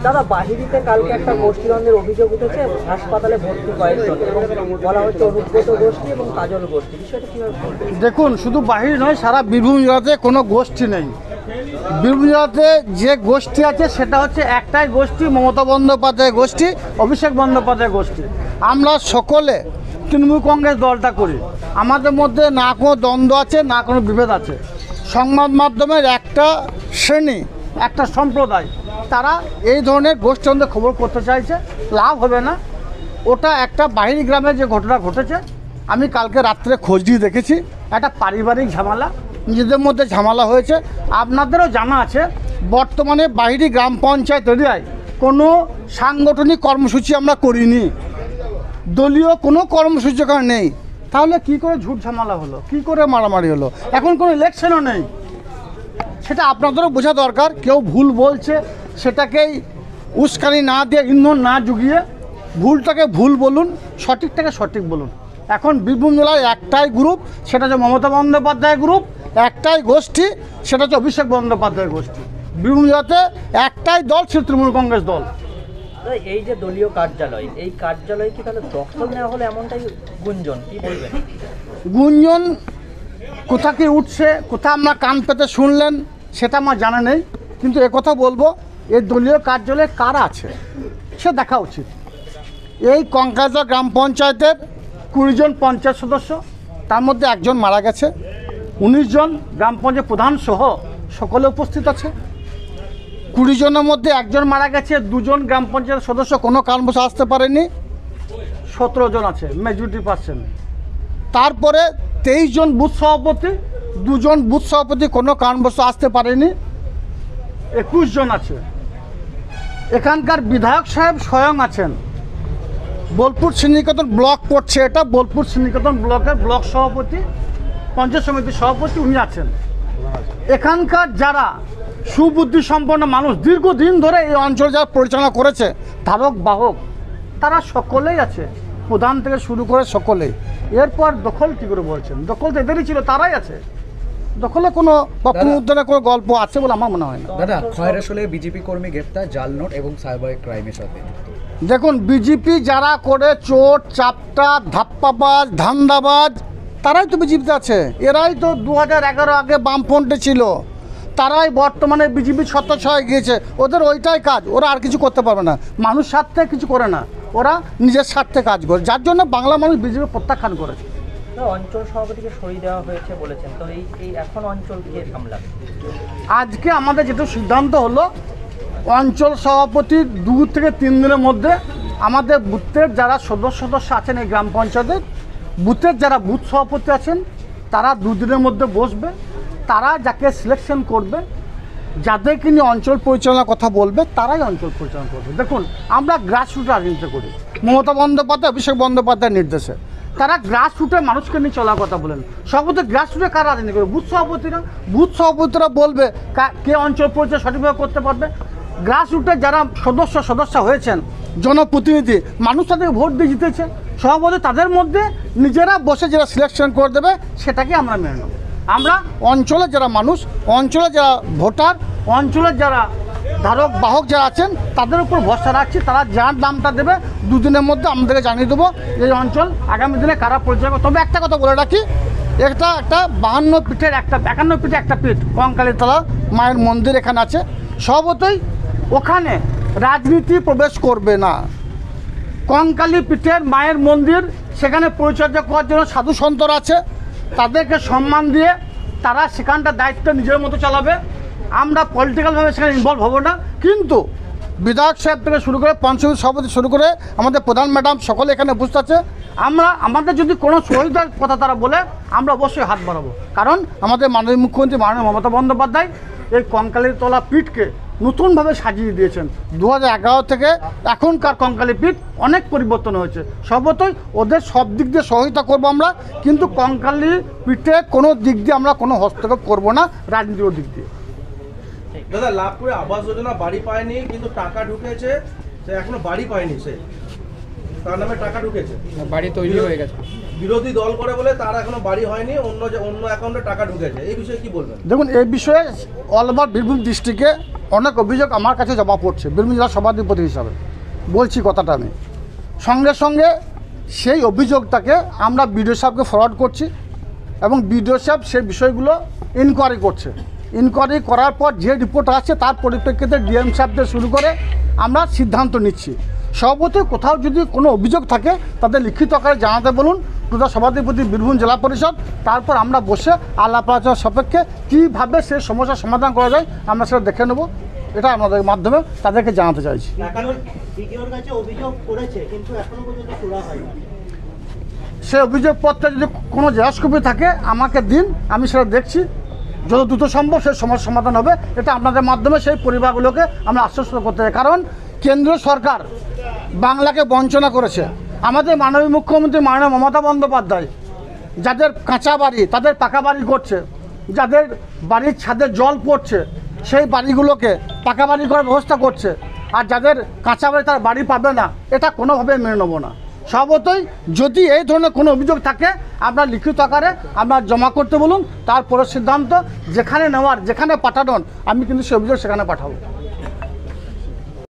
দাদা বাহিনীতে কালকে একটা গোষ্ঠীদ্বন্দ্বের অভিযোগ উঠেছে, হাসপাতালে ভর্তি কয়েকজন এবং বলা হচ্ছে অনুব্রত গোষ্ঠী এবং কাজল গোষ্ঠী, বিষয়টা কিভাবে? দেখুন, শুধু বাহির নয়, সারা বীরভূম জেলাতে কোনো গোষ্ঠী নেই। বীরভূম জেলাতে যে গোষ্ঠী আছে সেটা হচ্ছে একটাই গোষ্ঠী, মমতা বন্দ্যোপাধ্যায় গোষ্ঠী, অভিষেক বন্দ্যোপাধ্যায় গোষ্ঠী। আমরা সকলে তৃণমূল কংগ্রেস দলটা করি, আমাদের মধ্যে না কোনো দ্বন্দ্ব আছে, না কোনো বিভেদ আছে। সংবাদ মাধ্যমের একটা শ্রেণী, একটা সম্প্রদায়, তারা এই ধরনের গোষ্ঠীদ্বন্দ্বের খবর করতে চাইছে, লাভ হবে না। ওটা একটা বাহিরি গ্রামে যে ঘটনা ঘটেছে, আমি কালকে রাত্রে খোঁজ দিয়ে দেখেছি, একটা পারিবারিক ঝামেলা, নিজেদের মধ্যে ঝামেলা হয়েছে। আপনাদেরও জানা আছে, বর্তমানে বাহিরি গ্রাম পঞ্চায়েত এরিয়ায় কোনো সাংগঠনিক কর্মসূচি আমরা করিনি, দলীয় কোনো কর্মসূচি নেই। তাহলে কি করে ঝুট ঝামেলা হলো, কি করে মারামারি হলো? এখন কোনো ইলেকশনও নেই, সেটা আপনাদেরও বোঝা দরকার। কেউ ভুল বলছে, সেটাকেই উস্কানি না দিয়ে, ইন্ধন না জুগিয়ে ভুলটাকে ভুল বলুন, সঠিকটাকে সঠিক বলুন। এখন বীরভূম জেলায় একটাই গ্রুপ, সেটা হচ্ছে মমতা বন্দ্যোপাধ্যায় গ্রুপ, একটাই গোষ্ঠী, সেটা হচ্ছে অভিষেক বন্দ্যোপাধ্যায় গোষ্ঠী। বীরভূম জেলাতে একটাই দল, সে তৃণমূল কংগ্রেস দল। এই যে দলীয় কার্যালয়, এই কার্যালয় কি তাহলে দখল নেওয়া হলে এমনটাই গুঞ্জন, কি বলবেন? গুঞ্জন কোথা কি উঠছে, কোথা আমরা কান পেতে শুনলেন, সেটা আমার জানা নেই, কিন্তু একথা বলবো, এই দলীয় কার্যালয়ে কারা আছে সে দেখা উচিত। এই কঙ্কালতলা গ্রাম পঞ্চায়েতের 20 জন পঞ্চায়েত সদস্য, তার মধ্যে একজন মারা গেছে, 19 জন গ্রাম পঞ্চায়েত প্রধান সহ সকলে উপস্থিত আছে। 20 জনের মধ্যে একজন মারা গেছে, 2 জন গ্রাম পঞ্চায়েত সদস্য কোনো কারণবশত আসতে পারেনি, 17 জন আছে, মেজরিটি পার্সেন্ট। তারপরে 23 জন বুথ সভাপতি, 2 জন বুথ সভাপতি কোনো কারণবশত আসতে পারেনি, 21 জন আছে। এখানকার বিধায়ক সাহেব স্বয়ং আছেন, বোলপুর শ্রীনিকেতন ব্লক পড়ছে এটা, বোলপুর শ্রীনিকেতন ব্লকের ব্লক সভাপতি, পঞ্চায়েত সমিতির সভাপতি উনি আছেন। এখানকার যারা সুবুদ্ধি সম্পন্ন মানুষ, দীর্ঘদিন ধরে এই অঞ্চল যারা পরিচালনা করেছে, ধারক বাহক, তারা সকলেই আছে, প্রধান থেকে শুরু করে সকলেই। এরপর দখল কী করে বলছেন? দখল তো এদেরই ছিল, তারাই আছে। দখলে কোনো পুনরুদ্ধারের কোনো গল্প আছে বলে আমার মনে হয় না। দাদা, খয়রাশোলে বিজেপি কর্মী গ্রেপ্তার, জাল নোট এবং সাইবার ক্রাইমের সাথে। দেখুন, বিজেপি যারা করে চোর চাপটা, ধাপ্পাবাজ, ধান্দাবাজ, তারাই তো বিজেপিতে আছে। এরাই তো 2011 আগে বামফ্রন্টে ছিল, তারাই বর্তমানে বিজেপির ছত্রছায়ায় গিয়েছে। ওদের ওইটাই কাজ, ওরা আর কিছু করতে পারবে না, মানুষ স্বার্থে কিছু করে না, ওরা নিজের স্বার্থে কাজ করে, যার জন্য বাংলা মানুষ বিজেপি প্রত্যাখ্যান করেছে। অঞ্চল সভাপতিকে সই দেওয়া হয়েছে বলেছেন, তো এই এখন অঞ্চল কে সামলাবে? আজকে আমাদের যেটা সিদ্ধান্ত হলো, অঞ্চল সভাপতি 2 থেকে 3 দিনের মধ্যে আমাদের বুথের যারা সদস্য আছেন, এই গ্রাম পঞ্চায়েতের বুথের যারা বুথ সভাপতি আছেন, তারা 2 দিনের মধ্যে বসবে, তারা যাকে সিলেকশন করবে, যাদেরকে নিয়ে অঞ্চল পরিচালনার কথা বলবে, তারাই অঞ্চল পরিচালনা করবে। দেখুন, আমরা গ্রাসরুট রাজনীতি করি, মমতা বন্দ্যোপাধ্যায়, অভিষেক বন্দ্যোপাধ্যায়ের নির্দেশে। তারা গ্রাসরুটে মানুষকে নিয়ে চলার কথা বলেন। সর্বত গ্রাসরুটে কারা রাজনীতি করবে? বুথ সভাপতিরা। বুথ সভাপতিরা বলবে কে অঞ্চল পরিচালনা সঠিকভাবে করতে পারবে। গ্রাসরুটে যারা সদস্য হয়েছেন, জনপ্রতিনিধি, মানুষ তাদেরকে ভোট দিয়ে জিতেছে, সভাপতি তাদের মধ্যে নিজেরা বসে যারা সিলেকশন করে দেবে, সেটাকে আমরা মেনে নেব। আমরা অঞ্চলের যারা মানুষ, অঞ্চলের যারা ভোটার, অঞ্চলের যারা ধারক বাহক যারা আছেন, তাদের উপর ভরসা রাখছি। তারা যার দামটা দেবে, 2 দিনের মধ্যে আমাদেরকে জানিয়ে দেবো এই অঞ্চল আগামী দিনে কারা পরিচয় করবে। তবে একটা কথা বলে রাখি, একটা 52 ফিটের 51 ফিটে একটা পিঠ, কঙ্কালীতলা মায়ের মন্দির এখানে আছে, সর্বতই ওখানে রাজনীতি প্রবেশ করবে না। কঙ্কালী পীঠের মায়ের মন্দির, সেখানে পরিচর্যা করার জন্য সাধু সন্তরা আছে, তাদেরকে সম্মান দিয়ে তারা সেখানটা দায়িত্ব নিজের মতো চালাবে। আমরা পলিটিক্যালভাবে সেখানে ইনভলভ হব না, কিন্তু বিধায়ক সাহেব থেকে শুরু করে পঞ্চায়েত সভাপতি শুরু করে আমাদের প্রধান ম্যাডাম সকলে এখানে উপস্থিত আছে। আমাদের যদি কোনো সহযোগিতার কথা তারা বলে, আমরা অবশ্যই হাত বাড়াবো, কারণ আমাদের মাননীয় মুখ্যমন্ত্রী মাননীয় মমতা বন্দ্যোপাধ্যায় এই কঙ্কালীতলা পীঠকে নতুনভাবে সাজিয়ে দিয়েছেন। 2011 থেকে এখনকার কঙ্কালী পীঠ অনেক পরিবর্তন হয়েছে। সর্বতই ওদের সব দিক দিয়ে সহযোগিতা করবো আমরা, কিন্তু কঙ্কালী পীঠে কোনো দিক দিয়ে আমরা কোনো হস্তক্ষেপ করবো না, রাজনীতির দিক দিয়ে। দাদা, লাভপুরে আবাস যোজনা বাড়ি পায়নি, কিন্তু টাকা ঢুকেছে, সে এখনো বাড়ি পায়নি, সে তার নামে টাকা ঢুকেছে, বাড়ি তৈরি হয়ে গেছে। বিরোধী দল করে বলে তার এখনো বাড়ি হয়নি, অন্য অ্যাকাউন্টে টাকা ঢুকেছে, এই বিষয়ে কি বলবেন? দেখুন, এই বিষয়ে অল ওভার বীরভূম ডিস্ট্রিক্টে অনেক অভিযোগ আমার কাছে জমা পড়ছে বীরভূম জেলার সভাধিপতি হিসাবে বলছি কথাটা আমি। সঙ্গে সঙ্গে সেই অভিযোগটাকে আমরা বিডিও সাহেবকে ফরওয়ার্ড করছি এবং বিডিও সাহেব সেই বিষয়গুলো ইনকোয়ারি করছে। ইনকোয়ারি করার পর যে রিপোর্ট আসছে তার পরিপ্রেক্ষিতে ডিএম সাহেবদের শুরু করে আমরা সিদ্ধান্ত নিচ্ছি। সভাপতি কোথাও যদি কোনো অভিযোগ থাকে তাদের লিখিত আকারে জানাতে বলুন টুটা সভাধিপতি বীরভূম জেলা পরিষদ, তারপর আমরা বসে আলাপ আলোচনা সাপেক্ষে কীভাবে সেই সমস্যার সমাধান করা যায় আমরা সেটা দেখে নেব। এটা আমাদের মাধ্যমে তাদেরকে জানাতে চাইছি। বিডিওর কাছে অভিযোগ করেছে কিন্তু এখনো পর্যন্ত তোলা হয়নি। সেই অভিযোগপত্রে যদি কোনো জেরক্স কপি থাকে আমাকে দিন, আমি সেটা দেখছি, যত দ্রুত সম্ভব সেই সমস্যার সমাধান হবে। এটা আপনাদের মাধ্যমে সেই পরিবারগুলোকে আমরা আশ্বস্ত করতে চাই। কারণ কেন্দ্রীয় সরকার বাংলাকে বঞ্চনা করেছে। আমাদের মাননীয় মুখ্যমন্ত্রী মাননীয় মমতা বন্দ্যোপাধ্যায় যাদের কাঁচা বাড়ি তাদের পাকা বাড়ি করছে, যাদের বাড়ির ছাদে জল পড়ছে সেই বাড়িগুলোকে পাকা বাড়ি করার ব্যবস্থা করছে, আর যাদের কাঁচা বাড়ি তার বাড়ি পাবে না, এটা কোনোভাবে মেনে নেব না। স্বভাবতই যদি এই ধরনের কোনো অভিযোগ থাকে আপনার লিখিত আকারে আপনার জমা করতে বলুন, তারপরে সিদ্ধান্ত যেখানে নেওয়ার যেখানে পাঠানোর আমি কিন্তু সেই অভিযোগ সেখানে পাঠাবো।